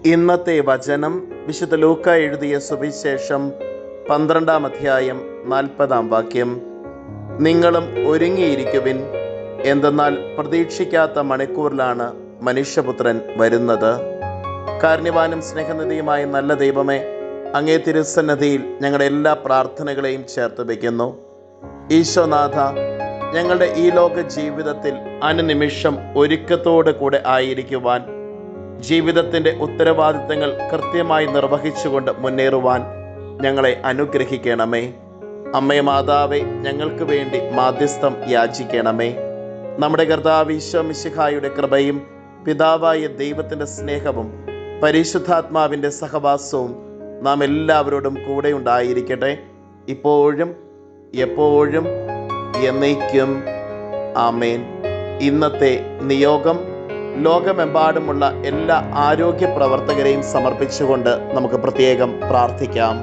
ഇന്നത്തെ വചനം വിശുദ്ധ ലൂക്ക എഴുതിയ സുവിശേഷം 12-ാം അധ്യായം 40-ാം വാക്യം. നിങ്ങളും ഒരുങ്ങിയിരിക്കുവിൻ, എന്തെന്നാൽ പ്രതീക്ഷിക്കാത്ത മണിക്കൂറിലാണ് മനുഷ്യപുത്രൻ വരുന്നത്. കാരുണ്യവാനും സ്നേഹനിധിയുമായ നല്ല ദൈവമേ, അങ്ങേ തിരുസന്നിധിയിൽ ഞങ്ങളുടെ എല്ലാ പ്രാർത്ഥനകളെയും ചേർത്ത് വയ്ക്കുന്നു. ഈശോനാഥ, ഞങ്ങളുടെ ഈ ലോക ജീവിതത്തിൽ അനുനിമിഷം ഒരുക്കത്തോടു കൂടെ ആയിരിക്കുവാൻ, ജീവിതത്തിൻ്റെ ഉത്തരവാദിത്തങ്ങൾ കൃത്യമായി നിർവഹിച്ചുകൊണ്ട് മുന്നേറുവാൻ ഞങ്ങളെ അനുഗ്രഹിക്കണമേ. അമ്മേ മാതാവേ, ഞങ്ങൾക്ക് വേണ്ടി മാധ്യസ്ഥം യാചിക്കണമേ. നമ്മുടെ കർത്താവ് ഈശോ മിശിഹായുടെ കൃപയും പിതാവായ ദൈവത്തിൻ്റെ സ്നേഹവും പരിശുദ്ധാത്മാവിൻ്റെ സഹവാസവും നാം എല്ലാവരോടും കൂടെ ഉണ്ടായിരിക്കട്ടെ, ഇപ്പോഴും എപ്പോഴും എന്നേക്കും. ആമേൻ. ഇന്നത്തെ നിയോഗം ലോകമെമ്പാടുമുള്ള എല്ലാ ആരോഗ്യ പ്രവർത്തകരെയും സമർപ്പിച്ചുകൊണ്ട് നമുക്ക് പ്രത്യേകം പ്രാർത്ഥിക്കാം.